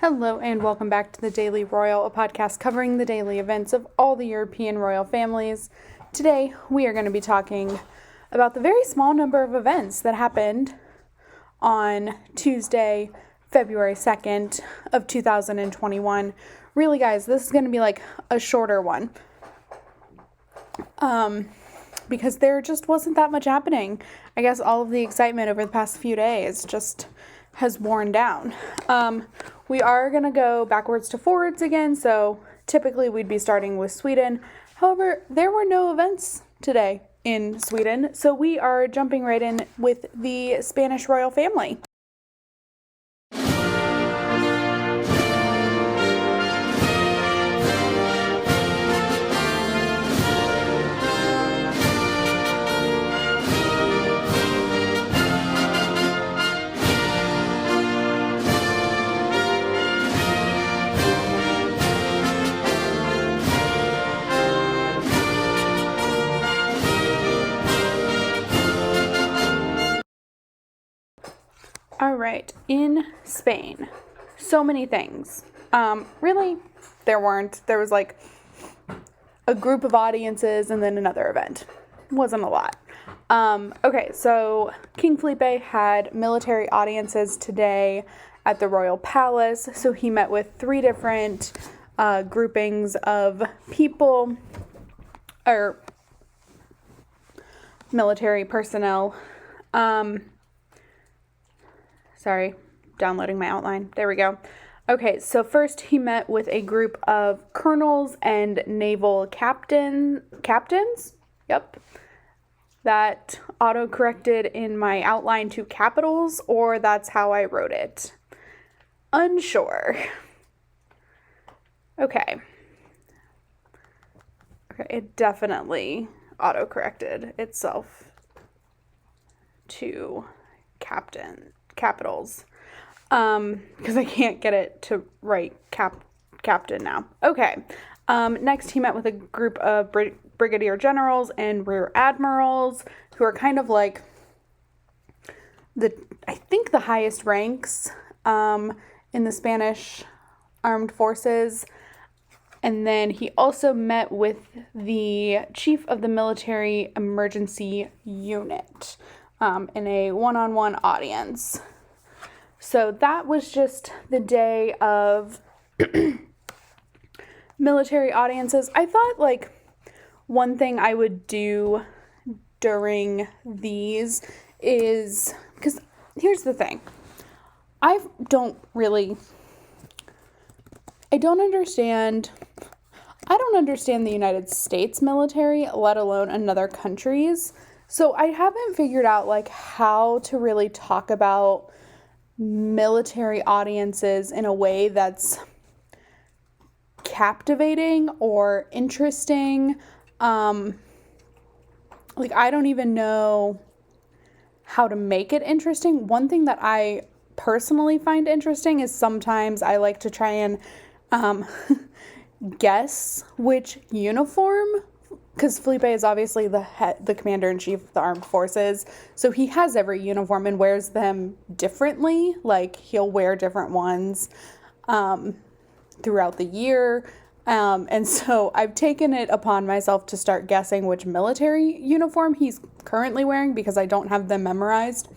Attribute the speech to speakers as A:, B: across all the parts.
A: Hello and welcome back to the Daily Royal, a podcast covering the daily events of all the European royal families. Today we are going to be talking about the very small number of events that happened on Tuesday, February 2nd of 2021. Really, guys, this is going to be like a shorter one because there just wasn't that much happening. I guess all of the excitement over the past few days just has worn down. We are going to go backwards to forwards again, so typically we'd be starting with Sweden. However, there were no events today in Sweden, so we are jumping right in with the Spanish royal family. All right, in Spain, so many things. Really, there weren't. There was like a group of audiences and then another event. Wasn't a lot. Okay, so King Felipe had military audiences today at the Royal Palace. So he met with three different groupings of people or military personnel. Sorry, downloading my outline. There we go. Okay, so first he met with a group of colonels and naval captains. Yep. That auto-corrected in my outline to capitals, or that's how I wrote it. Unsure. Okay, it definitely auto-corrected itself to capitals, because I can't get it to write captain now. Okay, next he met with a group of brigadier generals and rear admirals who are kind of like I think the highest ranks in the Spanish armed forces. And then he also met with the chief of the military emergency unit in a one-on-one audience. So that was just the day of military audiences. I thought like one thing I would do during these is, because here's the thing, I don't understand the United States military, let alone another country's. So I haven't figured out like how to really talk about military audiences in a way that's captivating or interesting. Like I don't even know how to make it interesting. One thing that I personally find interesting is sometimes I like to try and guess which uniform, because Felipe is obviously the commander-in-chief of the armed forces, so he has every uniform and wears them differently. Like, he'll wear different ones throughout the year, and so I've taken it upon myself to start guessing which military uniform he's currently wearing, because I don't have them memorized,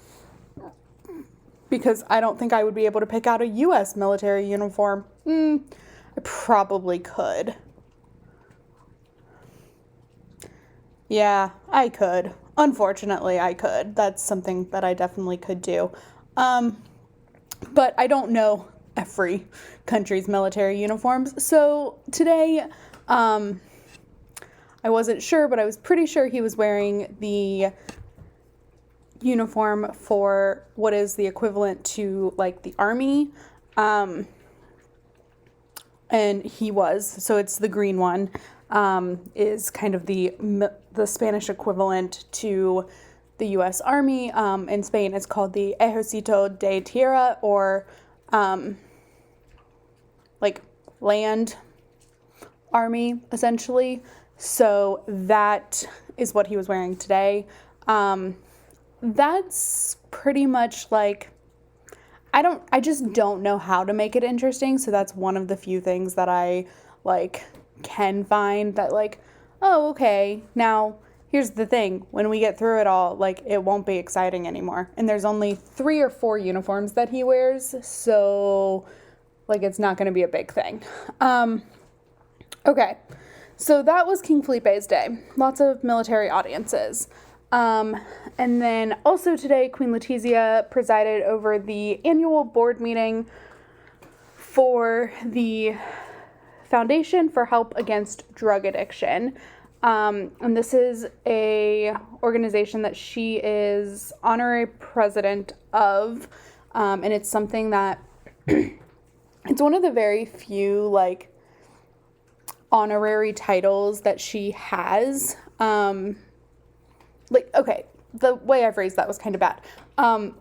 A: because I don't think I would be able to pick out a U.S. military uniform. I probably could. Yeah, I could. Unfortunately, I could. That's something that I definitely could do. But I don't know every country's military uniforms. So today, I wasn't sure, but I was pretty sure he was wearing the uniform for what is the equivalent to like the army. And he was. So it's the green one. Is kind of the Spanish equivalent to the U.S. Army. In Spain, it's called the Ejército de Tierra, or like land army, essentially. So that is what he was wearing today. That's pretty much like I just don't know how to make it interesting. So that's one of the few things that I like can find that like, oh, okay, now here's the thing. When we get through it all, like it won't be exciting anymore. And there's only 3 or 4 uniforms that he wears. So like it's not going to be a big thing. Okay. So that was King Felipe's day. Lots of military audiences. And then also today, Queen Letizia presided over the annual board meeting for the Foundation for Help Against Drug Addiction. And this is a organization that she is honorary president of. And it's something that it's one of the very few like honorary titles that she has. Like, okay, the way I phrased that was kind of bad.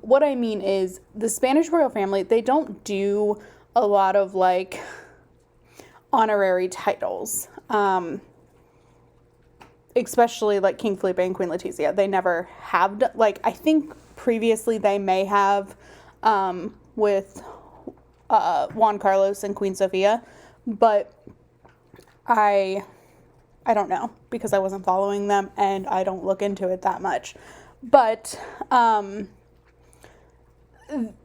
A: What I mean is the Spanish royal family, they don't do a lot of like honorary titles. Especially like King Felipe and Queen Letizia. They never have, like, I think previously they may have with Juan Carlos and Queen Sofia, but I don't know because I wasn't following them and I don't look into it that much. But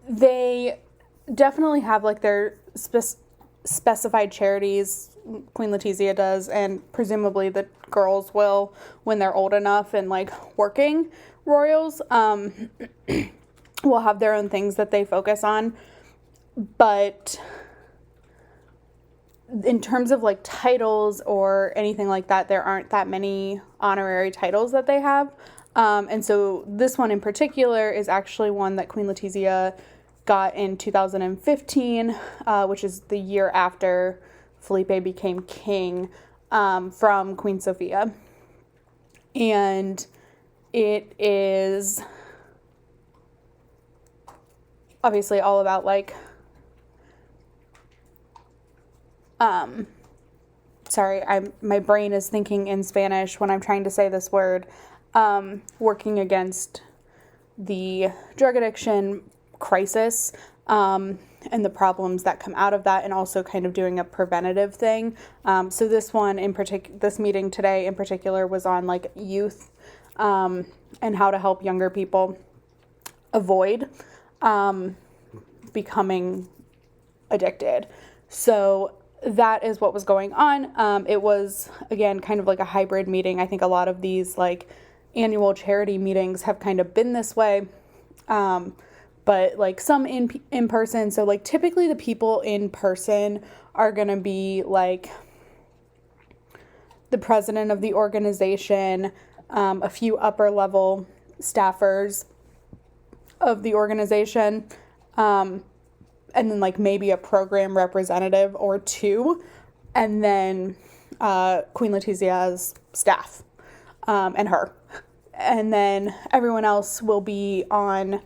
A: they definitely have like their specified charities. Queen Letizia does, and presumably the girls will when they're old enough and like working royals will have their own things that they focus on. But in terms of like titles or anything like that, there aren't that many honorary titles that they have. And so this one in particular is actually one that Queen Letizia got in 2015, which is the year after Felipe became king, from Queen Sofia. And it is obviously all about like sorry, my brain is thinking in Spanish when I'm trying to say this word, working against the drug addiction crisis, and the problems that come out of that, and also kind of doing a preventative thing. So this one in particular, this meeting today in particular was on like youth, and how to help younger people avoid, becoming addicted. So that is what was going on. It was, again, kind of like a hybrid meeting. I think a lot of these like annual charity meetings have kind of been this way. But like some in person. So like typically the people in person are going to be like the president of the organization, a few upper level staffers of the organization, and then like maybe a program representative or 2, and then Queen Letizia's staff, and her. And then everyone else will be on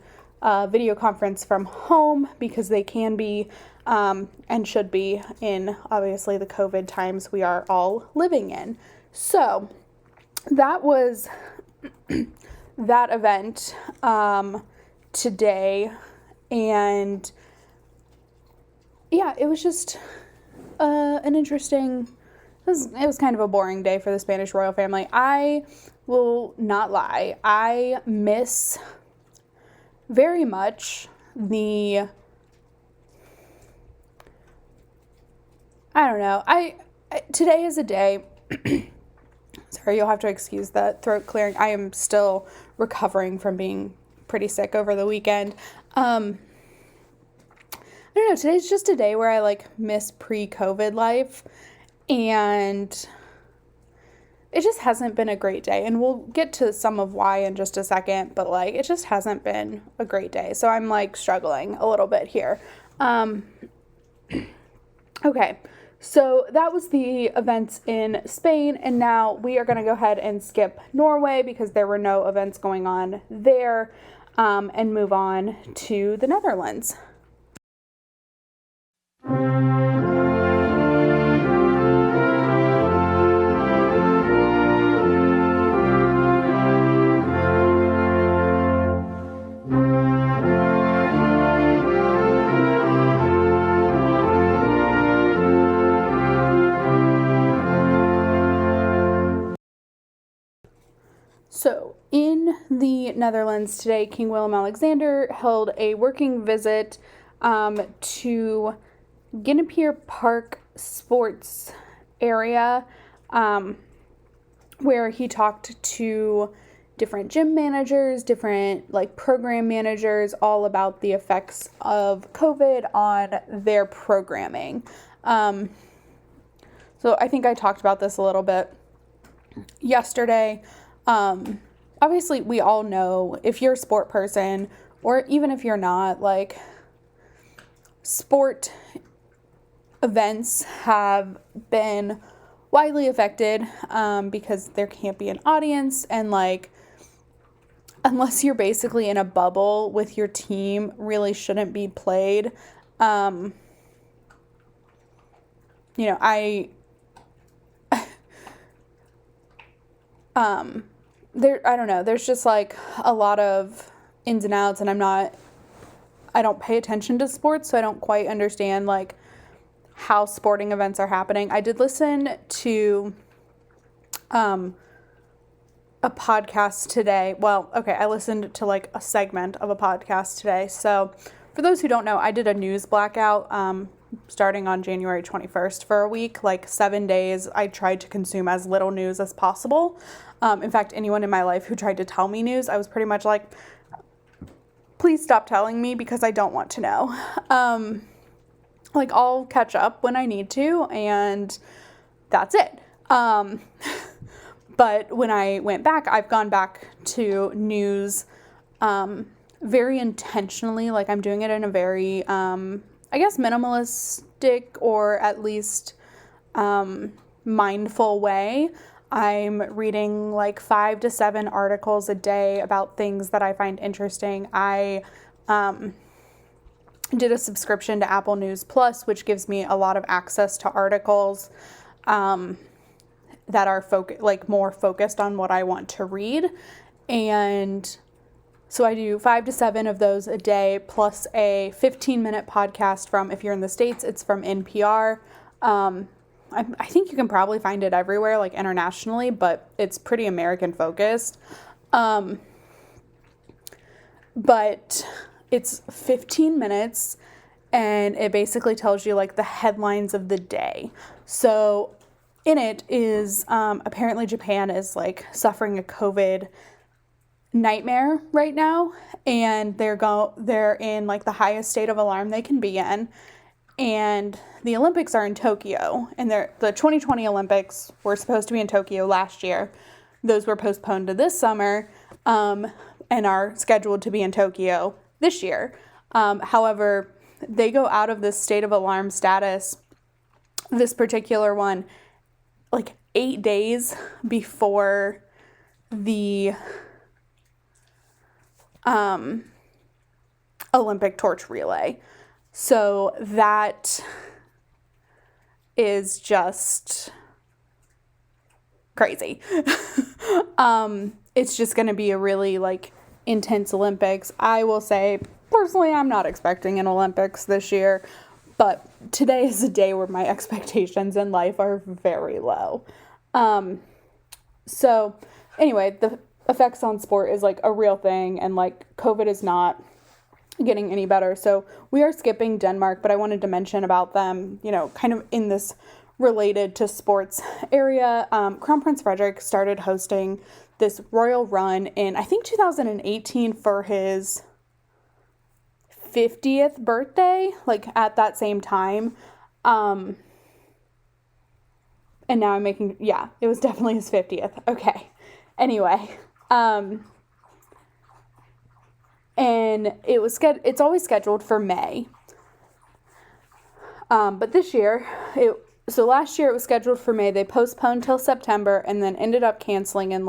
A: video conference from home because they can be, and should be, in obviously the COVID times we are all living in. So that was that event today, and yeah, it was just an interesting, it was kind of a boring day for the Spanish royal family. I will not lie, I miss very much I don't know, today is a day, sorry, you'll have to excuse the throat clearing. I am still recovering from being pretty sick over the weekend. I don't know, today's just a day where I like miss pre-COVID life, and it just hasn't been a great day, and we'll get to some of why in just a second, but like it just hasn't been a great day, so I'm like struggling a little bit here. Okay, so that was the events in Spain, and now we are going to go ahead and skip Norway because there were no events going on there, and move on to the Netherlands. So, in the Netherlands today, King Willem-Alexander held a working visit to Ginnepier Park Sports area, where he talked to different gym managers, different program managers, all about the effects of COVID on their programming. So I think I talked about this a little bit yesterday. Obviously, we all know, if you're a sport person, or even if you're not, sport events have been widely affected because there can't be an audience, and unless you're basically in a bubble with your team, really shouldn't be played. I don't know, there's just a lot of ins and outs, and I don't pay attention to sports, so I don't quite understand how sporting events are happening. I did listen to a podcast today. Well, okay, I listened to a segment of a podcast today. So for those who don't know, I did a news blackout starting on January 21st for a week, 7 days. I tried to consume as little news as possible. In fact, anyone in my life who tried to tell me news, I was pretty much please stop telling me, because I don't want to know. I'll catch up when I need to, and that's it. But when I went back, I've gone back to news very intentionally. I'm doing it in a very, minimalistic, or at least mindful way. I'm reading 5 to 7 articles a day about things that I find interesting. I did a subscription to Apple News Plus, which gives me a lot of access to articles that are more focused on what I want to read. And so I do 5 to 7 of those a day, plus a 15-minute podcast from, if you're in the States, it's from NPR. I think you can probably find it everywhere, internationally, but it's pretty American focused. But it's 15 minutes, and it basically tells you the headlines of the day. So in it is apparently Japan is suffering a COVID nightmare right now, and they're in the highest state of alarm they can be in. And the Olympics are in Tokyo, and the 2020 Olympics were supposed to be in Tokyo last year. Those were postponed to this summer, and are scheduled to be in Tokyo this year. However, they go out of this state of alarm status, this particular one, 8 days before the Olympic torch relay. So that is just crazy. It's just going to be a really intense Olympics. I will say, personally, I'm not expecting an Olympics this year, but today is a day where my expectations in life are very low. So anyway, the effects on sport is a real thing, and COVID is not getting any better. So we are skipping Denmark, but I wanted to mention about them, kind of in this related to sports area. Crown Prince Frederik started hosting this royal run in, I think, 2018 for his 50th birthday, at that same time. And now I'm making, it was definitely his 50th. Okay. Anyway, and it's always scheduled for May. But this year, so last year it was scheduled for May. They postponed till September, and then ended up canceling in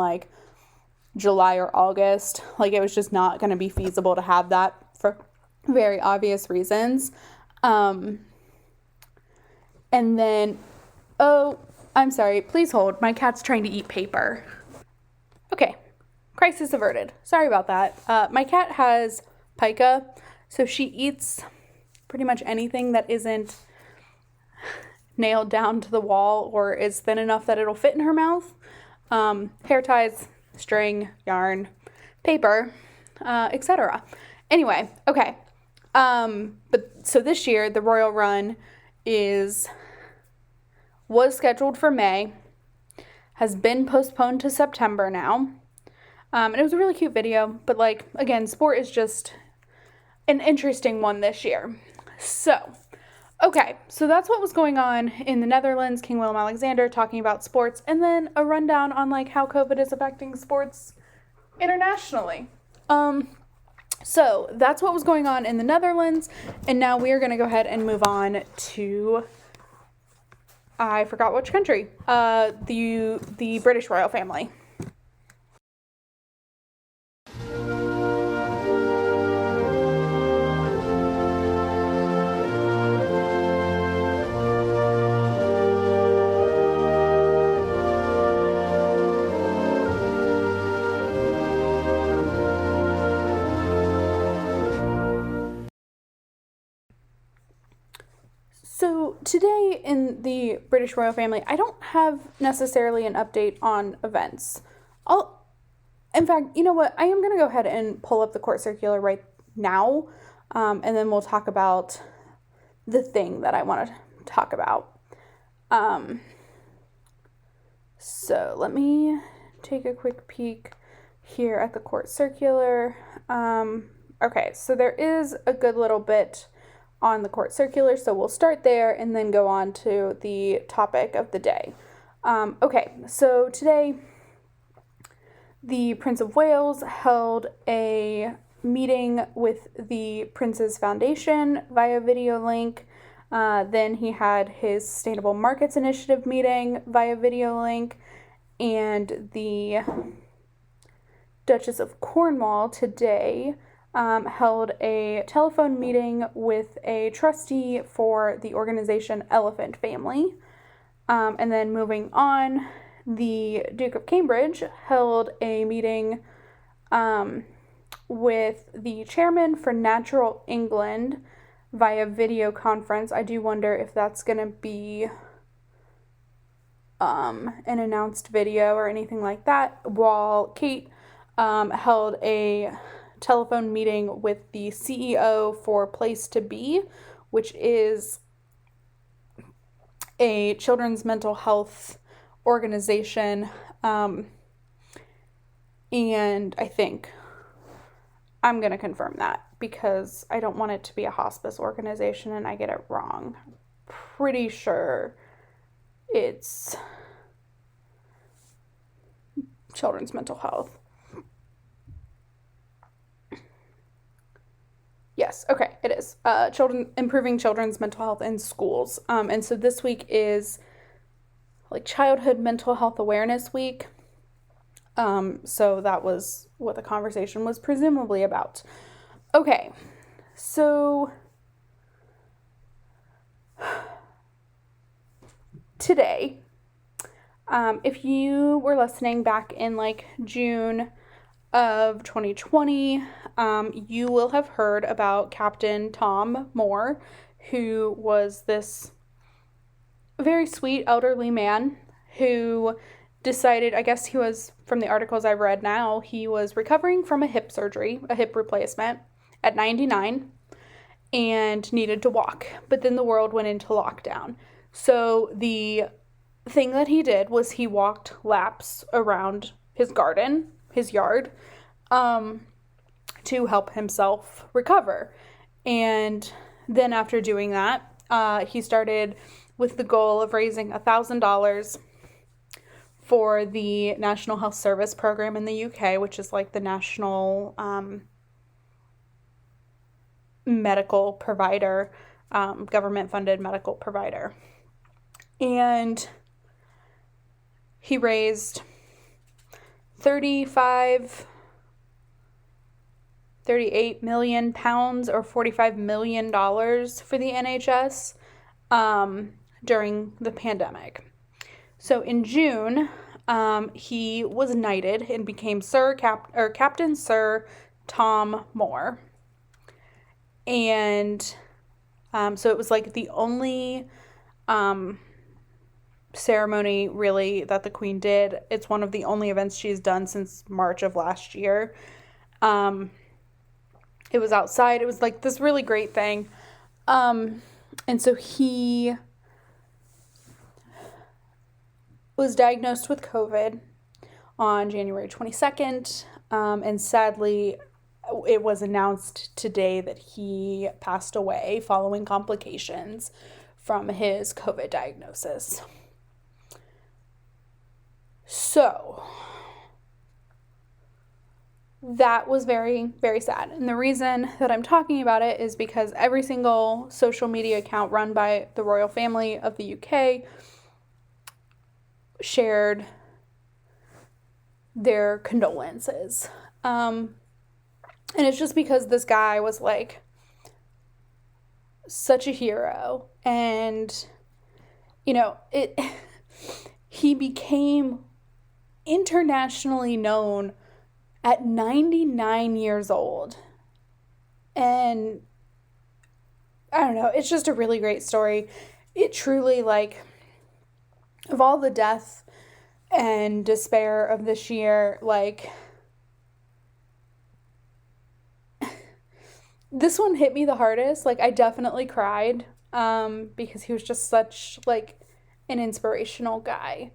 A: July or August. It was just not going to be feasible to have that for very obvious reasons. And then, oh, I'm sorry, please hold. My cat's trying to eat paper. Okay, crisis averted. Sorry about that. My cat has pica, so she eats pretty much anything that isn't nailed down to the wall or is thin enough that it'll fit in her mouth. Hair ties, string, yarn, paper, etc. Anyway, okay. But so this year the Royal Run was scheduled for May, has been postponed to September now. And it was a really cute video, but like, again, sport is just an interesting one this year. So, okay, so that's what was going on in the Netherlands, King Willem-Alexander talking about sports, and then a rundown on like how COVID is affecting sports internationally. So that's what was going on in the Netherlands, and now we are going to go ahead and move on to, I forgot which country, the British royal family. So today in the British royal family, I don't have necessarily an update on events. In fact, you know what? I am going to go ahead and pull up the court circular right now, and then we'll talk about the thing that I want to talk about. So let me take a quick peek here at the court circular. Okay, so there is a good little bit on the court circular, so we'll start there and then go on to the topic of the day. Okay, so today the Prince of Wales held a meeting with the Prince's Foundation via video link. Then he had his Sustainable Markets Initiative meeting via video link, and the Duchess of Cornwall today held a telephone meeting with a trustee for the organization Elephant Family. And then moving on, the Duke of Cambridge held a meeting with the chairman for Natural England via video conference. I do wonder if that's going to be an announced video or anything like that, while Kate held a telephone meeting with the CEO for Place to Be, which is a children's mental health organization, and I think I'm going to confirm that because I don't want it to be a hospice organization and I get it wrong. Pretty sure it's children's mental health. Yes, okay, it is. Improving children's mental health in schools. And so this week is like Childhood Mental Health Awareness Week. So that was what the conversation was presumably about. Okay, so today, if you were listening back in like June of 2020, you will have heard about Captain Tom Moore, who was this very sweet elderly man who decided, I guess he was, from the articles I've read now, he was recovering from a hip surgery, a hip replacement, at 99 and needed to walk. But then the world went into lockdown. So the thing that he did was he walked laps around his garden, his yard, to help himself recover. And then after doing that, he started with the goal of raising $1,000 for the National Health Service program in the UK, which is like the national medical provider, government-funded medical provider. And he raised 38 million pounds or $45 million for the NHS during the pandemic. So in June, he was knighted and became Captain Sir Tom Moore. And so it was like the only ceremony really that the Queen did. It's one of the only events she's done since March of last year. It was outside. It was like this really great thing. And so he was diagnosed with COVID on January 22nd. And sadly, it was announced today that he passed away following complications from his COVID diagnosis. So that was very, very sad. And the reason that I'm talking about it is because every single social media account run by the royal family of the UK shared their condolences. And it's just because this guy was like such a hero, and he became internationally known at 99 years old. And I don't know, it's just a really great story. It truly, like, of all the death and despair of this year, like, this one hit me the hardest. Like, I definitely cried, because he was just such, like, an inspirational guy.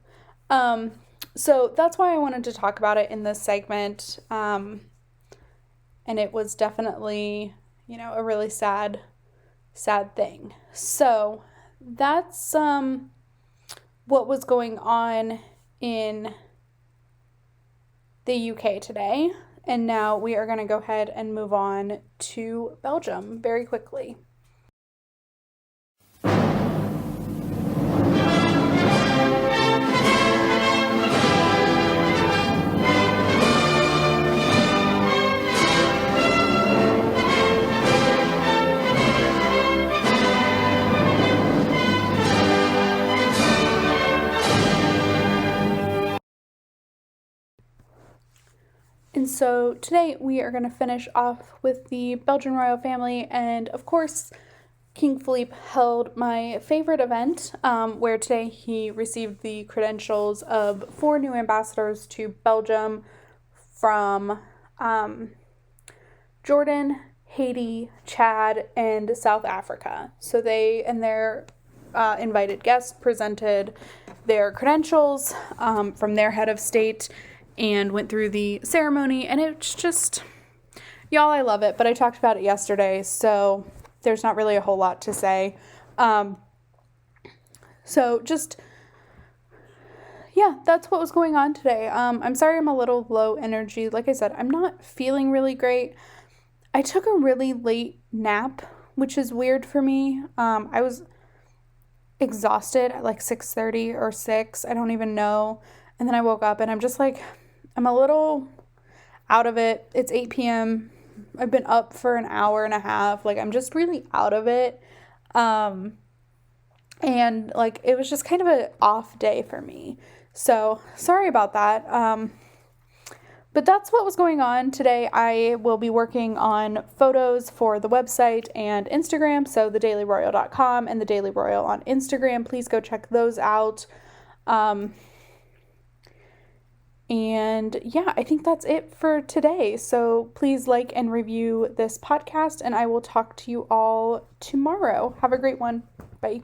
A: So that's why I wanted to talk about it in this segment. And it was definitely, a really sad thing. So that's what was going on in the UK today. And now we are going to go ahead and move on to Belgium very quickly. And so today we are going to finish off with the Belgian royal family, and of course King Philippe held my favorite event, where today he received the credentials of 4 new ambassadors to Belgium from Jordan, Haiti, Chad, and South Africa. So they and their invited guests presented their credentials from their head of state and went through the ceremony, and it's just, y'all, I love it, but I talked about it yesterday, so there's not really a whole lot to say. So just, yeah, that's what was going on today. I'm sorry I'm a little low energy. Like I said, I'm not feeling really great. I took a really late nap, which is weird for me. I was exhausted at like 6:30 or 6, I don't even know. And then I woke up and I'm just like, I'm a little out of it. It's 8 p.m. I've been up for an hour and a half. Like, I'm just really out of it. And like, it was just kind of an off day for me. So sorry about that. But that's what was going on today. I will be working on photos for the website and Instagram. So thedailyroyal.com and the Daily Royal on Instagram. Please go check those out. And yeah, I think that's it for today. So please like and review this podcast, and I will talk to you all tomorrow. Have a great one. Bye.